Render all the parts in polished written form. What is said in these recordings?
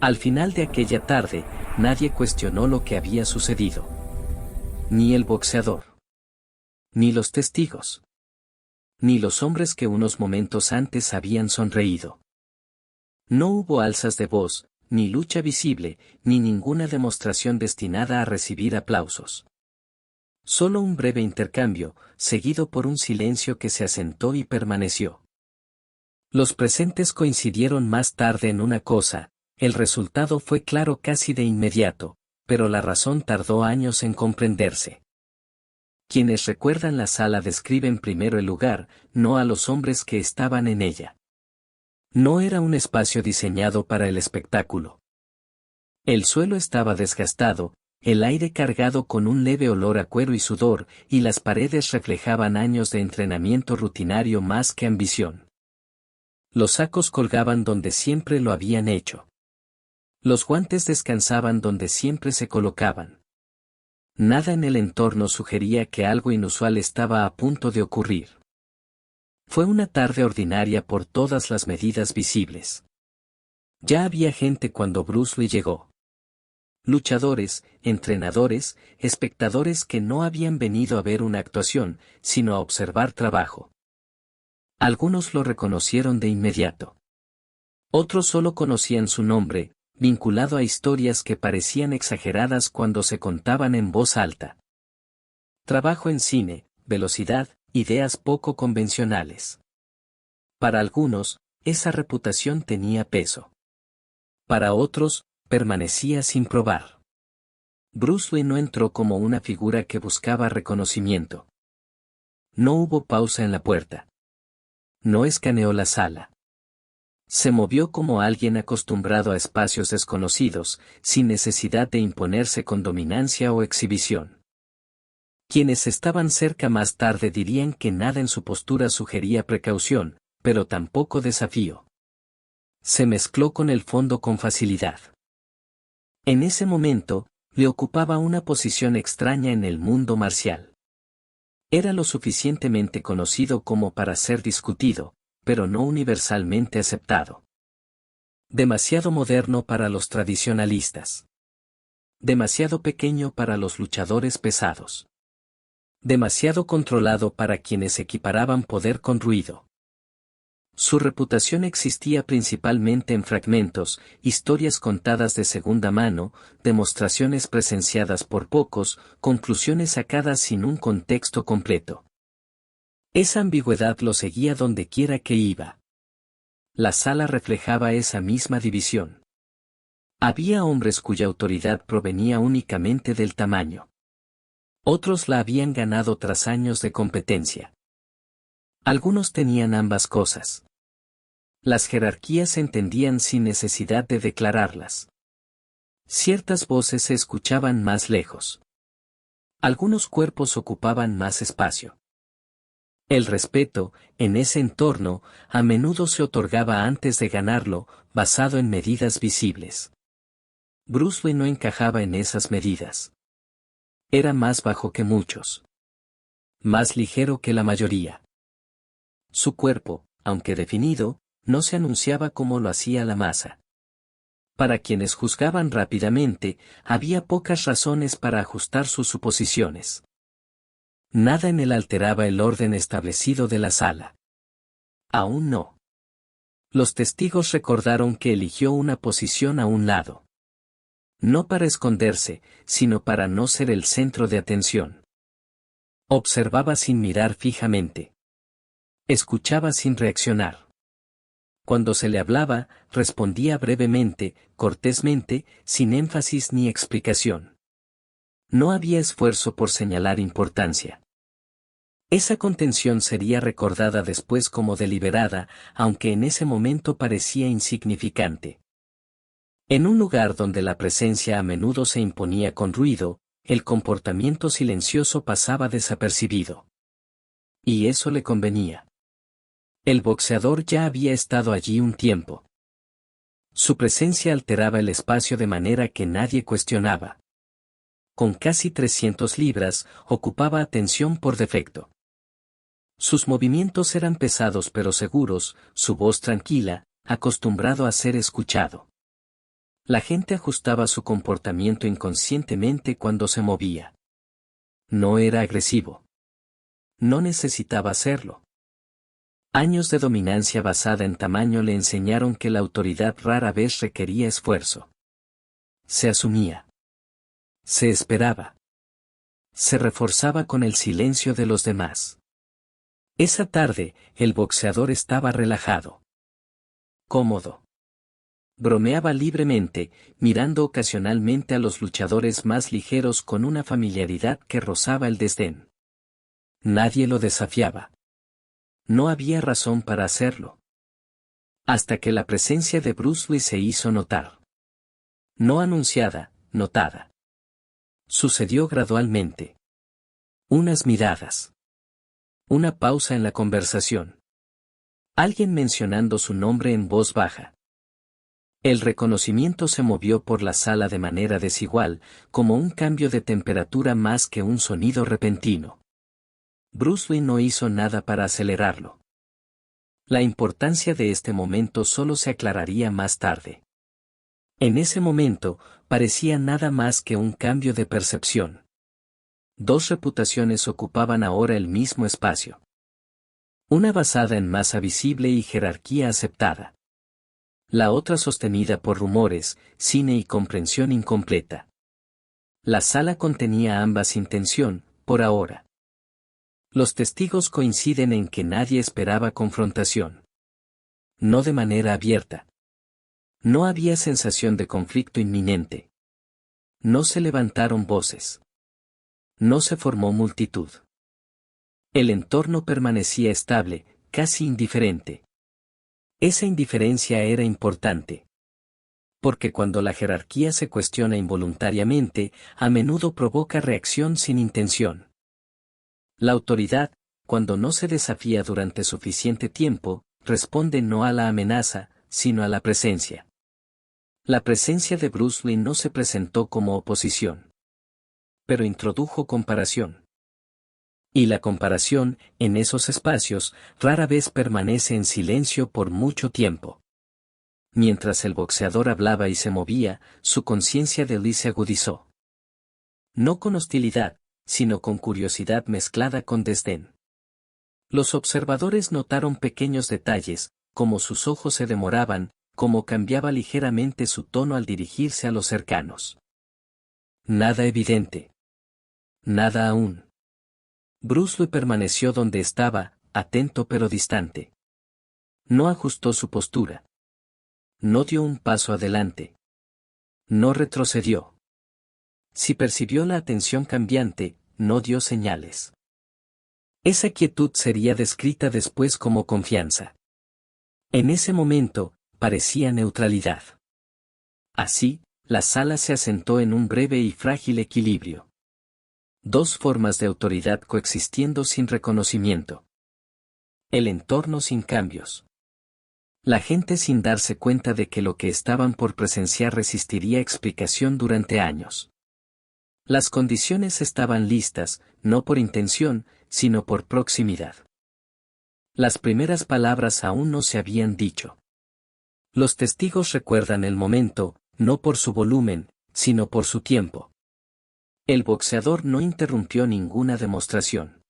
Al final de aquella tarde, nadie cuestionó lo que había sucedido. Ni el boxeador. Ni los testigos. Ni los hombres que unos momentos antes habían sonreído. No hubo alzas de voz, ni lucha visible, ni ninguna demostración destinada a recibir aplausos. Solo un breve intercambio, seguido por un silencio que se asentó y permaneció. Los presentes coincidieron más tarde en una cosa: el resultado fue claro casi de inmediato, pero la razón tardó años en comprenderse. Quienes recuerdan la sala describen primero el lugar, no a los hombres que estaban en ella. No era un espacio diseñado para el espectáculo. El suelo estaba desgastado, el aire cargado con un leve olor a cuero y sudor, y las paredes reflejaban años de entrenamiento rutinario más que ambición. Los sacos colgaban donde siempre lo habían hecho. Los guantes descansaban donde siempre se colocaban. Nada en el entorno sugería que algo inusual estaba a punto de ocurrir. Fue una tarde ordinaria por todas las medidas visibles. Ya había gente cuando Bruce Lee llegó. Luchadores, entrenadores, espectadores que no habían venido a ver una actuación, sino a observar trabajo. Algunos lo reconocieron de inmediato. Otros solo conocían su nombre, vinculado a historias que parecían exageradas cuando se contaban en voz alta. Trabajo en cine, velocidad, ideas poco convencionales. Para algunos, esa reputación tenía peso. Para otros, permanecía sin probar. Bruce Lee no entró como una figura que buscaba reconocimiento. No hubo pausa en la puerta. No escaneó la sala. Se movió como alguien acostumbrado a espacios desconocidos, sin necesidad de imponerse con dominancia o exhibición. Quienes estaban cerca más tarde dirían que nada en su postura sugería precaución, pero tampoco desafío. Se mezcló con el fondo con facilidad. En ese momento, le ocupaba una posición extraña en el mundo marcial. Era lo suficientemente conocido como para ser discutido, pero no universalmente aceptado. Demasiado moderno para los tradicionalistas. Demasiado pequeño para los luchadores pesados. Demasiado controlado para quienes equiparaban poder con ruido. Su reputación existía principalmente en fragmentos, historias contadas de segunda mano, demostraciones presenciadas por pocos, conclusiones sacadas sin un contexto completo. Esa ambigüedad lo seguía donde quiera que iba. La sala reflejaba esa misma división. Había hombres cuya autoridad provenía únicamente del tamaño. Otros la habían ganado tras años de competencia. Algunos tenían ambas cosas. Las jerarquías se entendían sin necesidad de declararlas. Ciertas voces se escuchaban más lejos. Algunos cuerpos ocupaban más espacio. El respeto, en ese entorno, a menudo se otorgaba antes de ganarlo, basado en medidas visibles. Bruce Lee no encajaba en esas medidas. Era más bajo que muchos. Más ligero que la mayoría. Su cuerpo, aunque definido, no se anunciaba como lo hacía la masa. Para quienes juzgaban rápidamente, había pocas razones para ajustar sus suposiciones. Nada en él alteraba el orden establecido de la sala. Aún no. Los testigos recordaron que eligió una posición a un lado. No para esconderse, sino para no ser el centro de atención. Observaba sin mirar fijamente. Escuchaba sin reaccionar. Cuando se le hablaba, respondía brevemente, cortésmente, sin énfasis ni explicación. No había esfuerzo por señalar importancia. Esa contención sería recordada después como deliberada, aunque en ese momento parecía insignificante. En un lugar donde la presencia a menudo se imponía con ruido, el comportamiento silencioso pasaba desapercibido. Y eso le convenía. El boxeador ya había estado allí un tiempo. Su presencia alteraba el espacio de manera que nadie cuestionaba. Con casi 300 libras, ocupaba atención por defecto. Sus movimientos eran pesados pero seguros, su voz tranquila, acostumbrado a ser escuchado. La gente ajustaba su comportamiento inconscientemente cuando se movía. No era agresivo. No necesitaba serlo. Años de dominancia basada en tamaño le enseñaron que la autoridad rara vez requería esfuerzo. Se asumía. Se esperaba. Se reforzaba con el silencio de los demás. Esa tarde, el boxeador estaba relajado. Cómodo. Bromeaba libremente, mirando ocasionalmente a los luchadores más ligeros con una familiaridad que rozaba el desdén. Nadie lo desafiaba. No había razón para hacerlo. Hasta que la presencia de Bruce Lee se hizo notar. No anunciada, notada. Sucedió gradualmente. Unas miradas. Una pausa en la conversación. Alguien mencionando su nombre en voz baja. El reconocimiento se movió por la sala de manera desigual, como un cambio de temperatura más que un sonido repentino. Bruce Lee no hizo nada para acelerarlo. La importancia de este momento solo se aclararía más tarde. En ese momento, parecía nada más que un cambio de percepción. Dos reputaciones ocupaban ahora el mismo espacio. Una basada en masa visible y jerarquía aceptada. La otra sostenida por rumores, cine y comprensión incompleta. La sala contenía ambas sin tensión, por ahora. Los testigos coinciden en que nadie esperaba confrontación. No de manera abierta. No había sensación de conflicto inminente. No se levantaron voces. No se formó multitud. El entorno permanecía estable, casi indiferente. Esa indiferencia era importante. Porque cuando la jerarquía se cuestiona involuntariamente, a menudo provoca reacción sin intención. La autoridad, cuando no se desafía durante suficiente tiempo, responde no a la amenaza, sino a la presencia. La presencia de Bruce Lee no se presentó como oposición. Pero introdujo comparación. Y la comparación, en esos espacios, rara vez permanece en silencio por mucho tiempo. Mientras el boxeador hablaba y se movía, su conciencia de Lee se agudizó. No con hostilidad, sino con curiosidad mezclada con desdén. Los observadores notaron pequeños detalles, como sus ojos se demoraban, como cambiaba ligeramente su tono al dirigirse a los cercanos. Nada evidente. Nada aún. Bruce Lee permaneció donde estaba, atento pero distante. No ajustó su postura. No dio un paso adelante. No retrocedió. Si percibió la atención cambiante, no dio señales. Esa quietud sería descrita después como confianza. En ese momento, parecía neutralidad. Así, la sala se asentó en un breve y frágil equilibrio. Dos formas de autoridad coexistiendo sin reconocimiento. El entorno sin cambios. La gente sin darse cuenta de que lo que estaban por presenciar resistiría explicación durante años. Las condiciones estaban listas, no por intención, sino por proximidad. Las primeras palabras aún no se habían dicho. Los testigos recuerdan el momento, no por su volumen, sino por su tiempo. El boxeador no interrumpió ninguna demostración.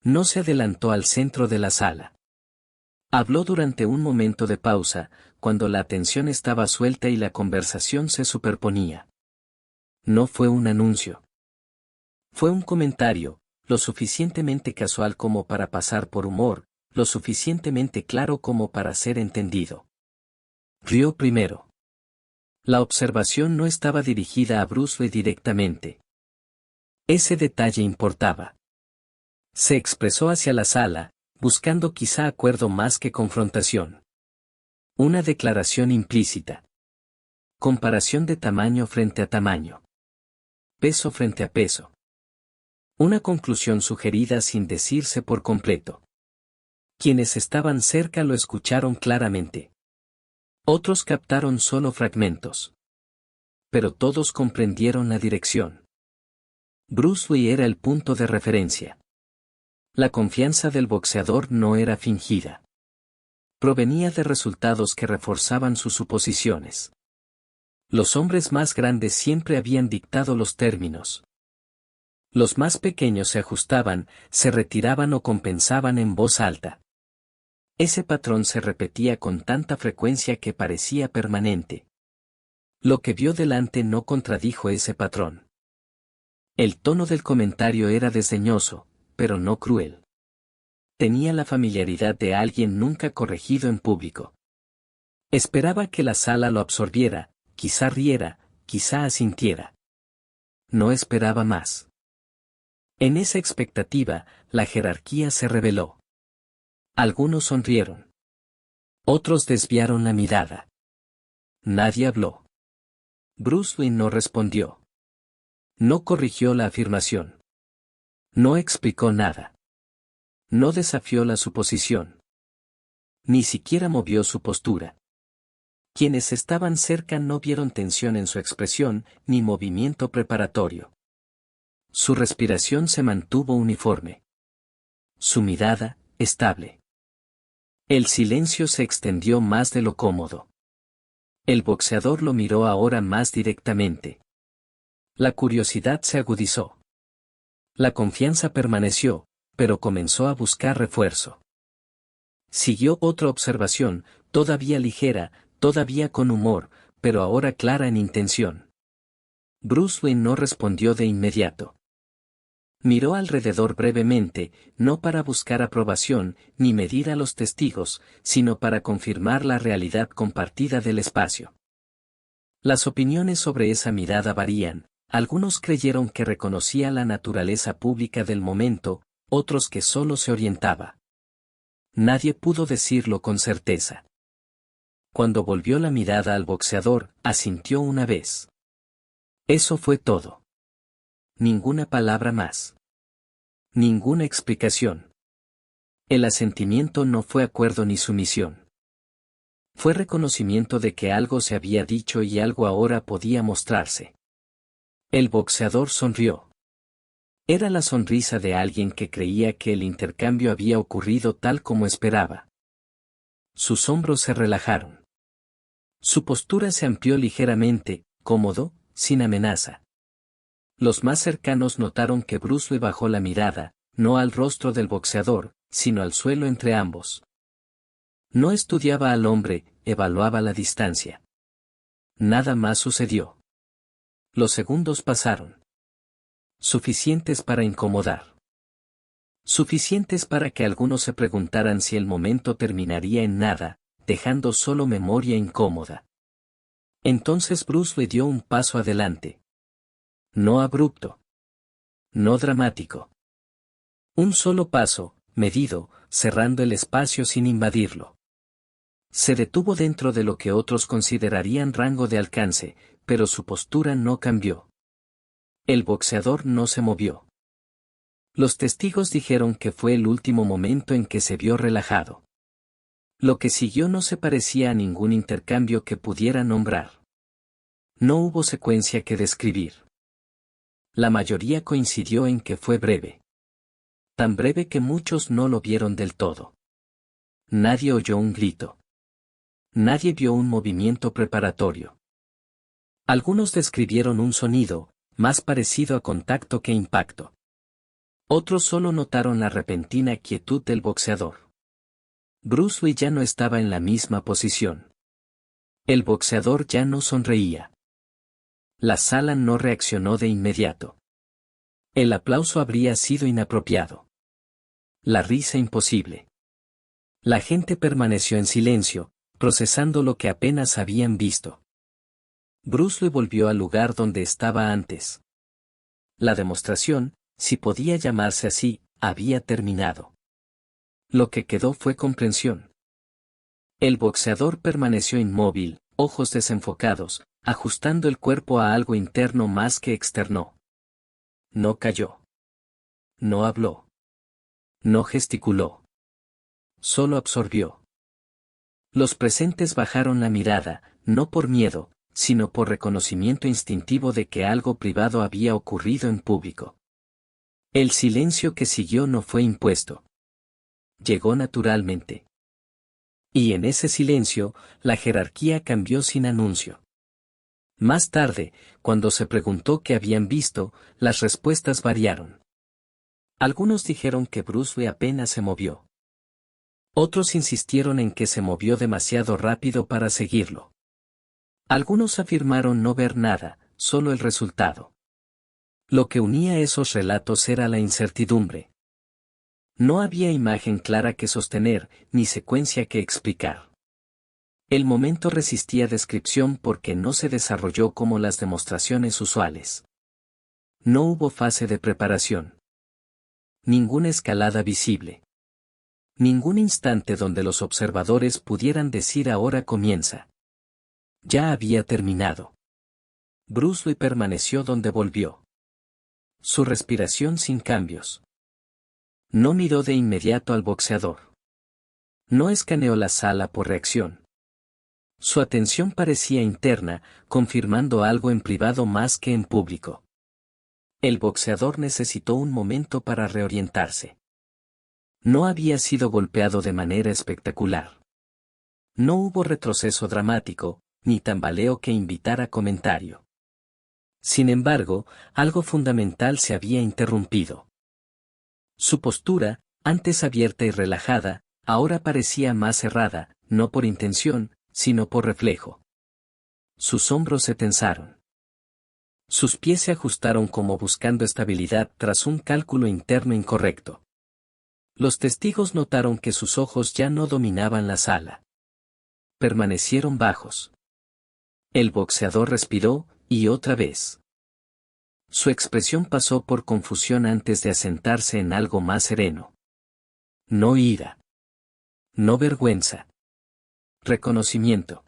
No se adelantó al centro de la sala. Habló durante un momento de pausa, cuando la atención estaba suelta y la conversación se superponía. No fue un anuncio. Fue un comentario, lo suficientemente casual como para pasar por humor, lo suficientemente claro como para ser entendido. Rió primero. La observación no estaba dirigida a Bruce Lee directamente. Ese detalle importaba. Se expresó hacia la sala, buscando quizá acuerdo más que confrontación. Una declaración implícita. Comparación de tamaño frente a tamaño. Peso frente a peso. Una conclusión sugerida sin decirse por completo. Quienes estaban cerca lo escucharon claramente. Otros captaron solo fragmentos. Pero todos comprendieron la dirección. Bruce Lee era el punto de referencia. La confianza del boxeador no era fingida. Provenía de resultados que reforzaban sus suposiciones. Los hombres más grandes siempre habían dictado los términos. Los más pequeños se ajustaban, se retiraban o compensaban en voz alta. Ese patrón se repetía con tanta frecuencia que parecía permanente. Lo que vio delante no contradijo ese patrón. El tono del comentario era desdeñoso, pero no cruel. Tenía la familiaridad de alguien nunca corregido en público. Esperaba que la sala lo absorbiera, quizá riera, quizá asintiera. No esperaba más. En esa expectativa, la jerarquía se reveló. Algunos sonrieron. Otros desviaron la mirada. Nadie habló. Bruce Wayne no respondió. No corrigió la afirmación. No explicó nada. No desafió la suposición. Ni siquiera movió su postura. Quienes estaban cerca no vieron tensión en su expresión, ni movimiento preparatorio. Su respiración se mantuvo uniforme. Su mirada, estable. El silencio se extendió más de lo cómodo. El boxeador lo miró ahora más directamente. La curiosidad se agudizó. La confianza permaneció, pero comenzó a buscar refuerzo. Siguió otra observación, todavía ligera, todavía con humor, pero ahora clara en intención. Bruce Wayne no respondió de inmediato. Miró alrededor brevemente, no para buscar aprobación, ni medir a los testigos, sino para confirmar la realidad compartida del espacio. Las opiniones sobre esa mirada varían, algunos creyeron que reconocía la naturaleza pública del momento, otros que solo se orientaba. Nadie pudo decirlo con certeza. Cuando volvió la mirada al boxeador, asintió una vez. Eso fue todo. Ninguna palabra más. Ninguna explicación. El asentimiento no fue acuerdo ni sumisión. Fue reconocimiento de que algo se había dicho y algo ahora podía mostrarse. El boxeador sonrió. Era la sonrisa de alguien que creía que el intercambio había ocurrido tal como esperaba. Sus hombros se relajaron. Su postura se amplió ligeramente, cómodo, sin amenaza. Los más cercanos notaron que Bruce Lee bajó la mirada, no al rostro del boxeador, sino al suelo entre ambos. No estudiaba al hombre, evaluaba la distancia. Nada más sucedió. Los segundos pasaron. Suficientes para incomodar. Suficientes para que algunos se preguntaran si el momento terminaría en nada, dejando solo memoria incómoda. Entonces Bruce Lee dio un paso adelante. No abrupto. No dramático. Un solo paso, medido, cerrando el espacio sin invadirlo. Se detuvo dentro de lo que otros considerarían rango de alcance, pero su postura no cambió. El boxeador no se movió. Los testigos dijeron que fue el último momento en que se vio relajado. Lo que siguió no se parecía a ningún intercambio que pudiera nombrar. No hubo secuencia que describir. La mayoría coincidió en que fue breve. Tan breve que muchos no lo vieron del todo. Nadie oyó un grito. Nadie vio un movimiento preparatorio. Algunos describieron un sonido, más parecido a contacto que impacto. Otros solo notaron la repentina quietud del boxeador. Bruce Lee ya no estaba en la misma posición. El boxeador ya no sonreía. La sala no reaccionó de inmediato. El aplauso habría sido inapropiado. La risa imposible. La gente permaneció en silencio, procesando lo que apenas habían visto. Bruce Lee volvió al lugar donde estaba antes. La demostración, si podía llamarse así, había terminado. Lo que quedó fue comprensión. El boxeador permaneció inmóvil, ojos desenfocados, ajustando el cuerpo a algo interno más que externo. No cayó. No habló. No gesticuló. Solo absorbió. Los presentes bajaron la mirada, no por miedo, sino por reconocimiento instintivo de que algo privado había ocurrido en público. El silencio que siguió no fue impuesto. Llegó naturalmente. Y en ese silencio, la jerarquía cambió sin anuncio. Más tarde, cuando se preguntó qué habían visto, las respuestas variaron. Algunos dijeron que Bruce Lee apenas se movió. Otros insistieron en que se movió demasiado rápido para seguirlo. Algunos afirmaron no ver nada, solo el resultado. Lo que unía esos relatos era la incertidumbre. No había imagen clara que sostener, ni secuencia que explicar. El momento resistía descripción porque no se desarrolló como las demostraciones usuales. No hubo fase de preparación. Ninguna escalada visible. Ningún instante donde los observadores pudieran decir ahora comienza. Ya había terminado. Bruce Lee permaneció donde volvió. Su respiración sin cambios. No miró de inmediato al boxeador. No escaneó la sala por reacción. Su atención parecía interna, confirmando algo en privado más que en público. El boxeador necesitó un momento para reorientarse. No había sido golpeado de manera espectacular. No hubo retroceso dramático, ni tambaleo que invitara comentario. Sin embargo, algo fundamental se había interrumpido. Su postura, antes abierta y relajada, ahora parecía más cerrada, no por intención, sino por reflejo. Sus hombros se tensaron. Sus pies se ajustaron como buscando estabilidad tras un cálculo interno incorrecto. Los testigos notaron que sus ojos ya no dominaban la sala. Permanecieron bajos. El boxeador respiró, y otra vez. Su expresión pasó por confusión antes de asentarse en algo más sereno. No ira. No vergüenza. Reconocimiento.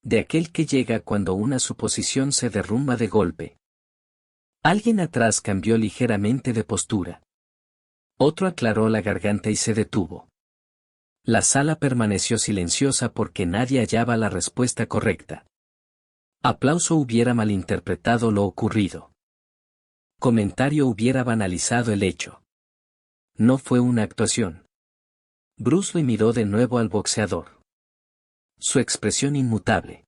De aquel que llega cuando una suposición se derrumba de golpe. Alguien atrás cambió ligeramente de postura. Otro aclaró la garganta y se detuvo. La sala permaneció silenciosa porque nadie hallaba la respuesta correcta. Aplauso hubiera malinterpretado lo ocurrido. Comentario hubiera banalizado el hecho. No fue una actuación. Bruce Lee miró de nuevo al boxeador. Su expresión inmutable.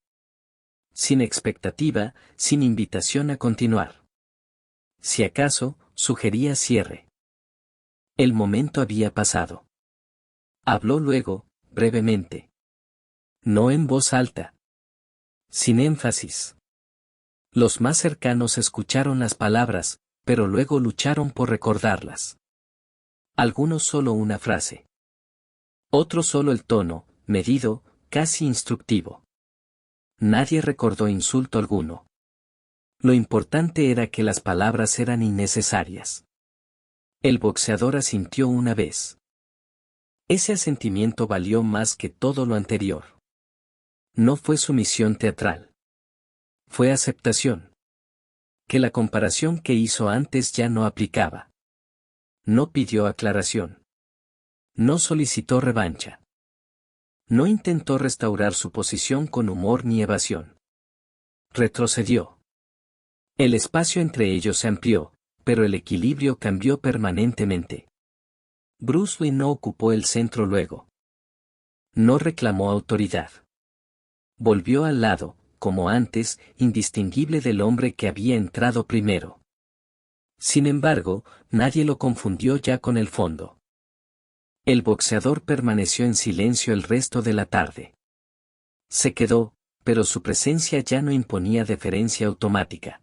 Sin expectativa, sin invitación a continuar. Si acaso, sugería cierre. El momento había pasado. Habló luego, brevemente. No en voz alta. Sin énfasis. Los más cercanos escucharon las palabras, pero luego lucharon por recordarlas. Algunos solo una frase. Otros solo el tono, medido, casi instructivo. Nadie recordó insulto alguno. Lo importante era que las palabras eran innecesarias. El boxeador asintió una vez. Ese asentimiento valió más que todo lo anterior. No fue sumisión teatral. Fue aceptación. Que la comparación que hizo antes ya no aplicaba. No pidió aclaración. No solicitó revancha. No intentó restaurar su posición con humor ni evasión. Retrocedió. El espacio entre ellos se amplió, pero el equilibrio cambió permanentemente. Bruce Lee no ocupó el centro luego. No reclamó autoridad. Volvió al lado, como antes, indistinguible del hombre que había entrado primero. Sin embargo, nadie lo confundió ya con el fondo. El boxeador permaneció en silencio el resto de la tarde. Se quedó, pero su presencia ya no imponía deferencia automática.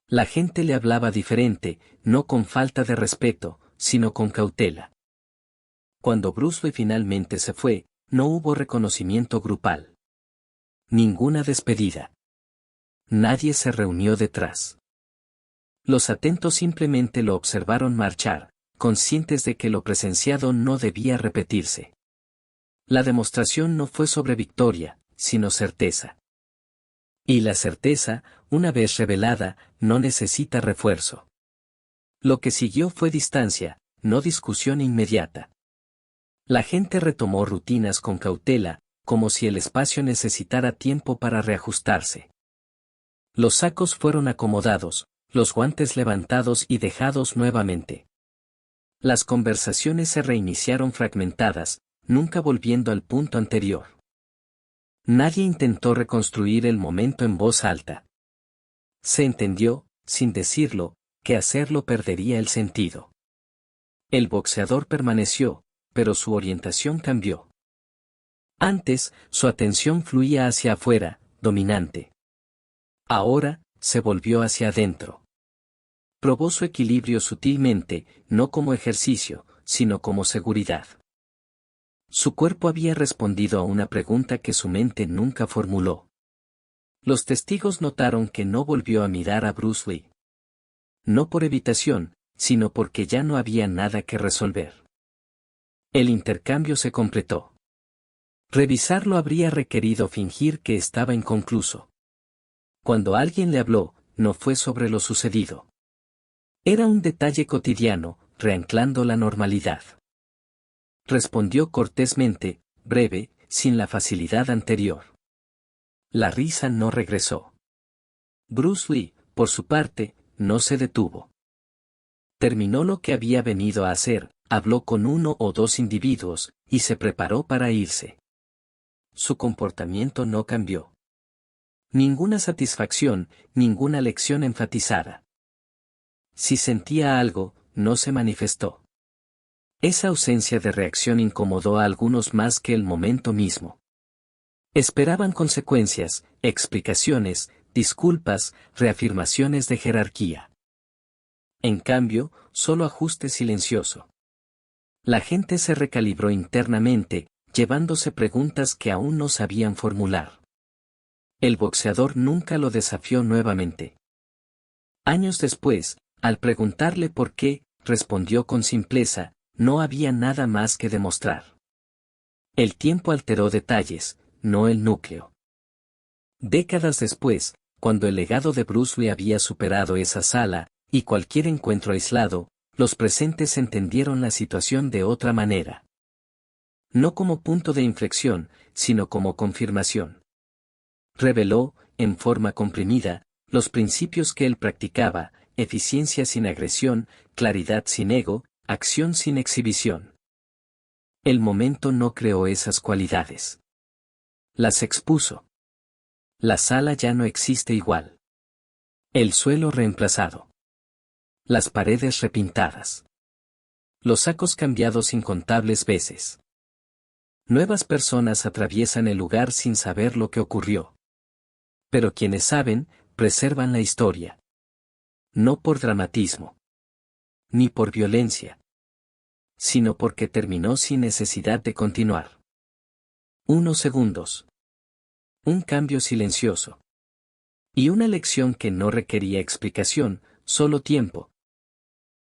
La gente le hablaba diferente, no con falta de respeto, sino con cautela. Cuando Bruce Lee finalmente se fue, no hubo reconocimiento grupal. Ninguna despedida. Nadie se reunió detrás. Los atentos simplemente lo observaron marchar, conscientes de que lo presenciado no debía repetirse. La demostración no fue sobre victoria, sino certeza. Y la certeza, una vez revelada, no necesita refuerzo. Lo que siguió fue distancia, no discusión inmediata. La gente retomó rutinas con cautela, como si el espacio necesitara tiempo para reajustarse. Los sacos fueron acomodados, los guantes levantados y dejados nuevamente. Las conversaciones se reiniciaron fragmentadas, nunca volviendo al punto anterior. Nadie intentó reconstruir el momento en voz alta. Se entendió, sin decirlo, que hacerlo perdería el sentido. El boxeador permaneció, pero su orientación cambió. Antes, su atención fluía hacia afuera, dominante. Ahora, se volvió hacia adentro. Probó su equilibrio sutilmente, no como ejercicio, sino como seguridad. Su cuerpo había respondido a una pregunta que su mente nunca formuló. Los testigos notaron que no volvió a mirar a Bruce Lee. No por evitación, sino porque ya no había nada que resolver. El intercambio se completó. Revisarlo habría requerido fingir que estaba inconcluso. Cuando alguien le habló, no fue sobre lo sucedido. Era un detalle cotidiano, reanclando la normalidad. Respondió cortésmente, breve, sin la facilidad anterior. La risa no regresó. Bruce Lee, por su parte, no se detuvo. Terminó lo que había venido a hacer, habló con uno o dos individuos, y se preparó para irse. Su comportamiento no cambió. Ninguna satisfacción, ninguna lección enfatizada. Si sentía algo, no se manifestó. Esa ausencia de reacción incomodó a algunos más que el momento mismo. Esperaban consecuencias, explicaciones, disculpas, reafirmaciones de jerarquía. En cambio, solo ajuste silencioso. La gente se recalibró internamente, llevándose preguntas que aún no sabían formular. El boxeador nunca lo desafió nuevamente. Años después, al preguntarle por qué, respondió con simpleza, no había nada más que demostrar. El tiempo alteró detalles, no el núcleo. Décadas después, cuando el legado de Bruce Lee había superado esa sala, y cualquier encuentro aislado, los presentes entendieron la situación de otra manera. No como punto de inflexión, sino como confirmación. Reveló, en forma comprimida, los principios que él practicaba: eficiencia sin agresión, claridad sin ego, acción sin exhibición. El momento no creó esas cualidades. Las expuso. La sala ya no existe igual. El suelo reemplazado. Las paredes repintadas. Los sacos cambiados incontables veces. Nuevas personas atraviesan el lugar sin saber lo que ocurrió. Pero quienes saben, preservan la historia. No por dramatismo. Ni por violencia. Sino porque terminó sin necesidad de continuar. Unos segundos. Un cambio silencioso. Y una lección que no requería explicación, solo tiempo,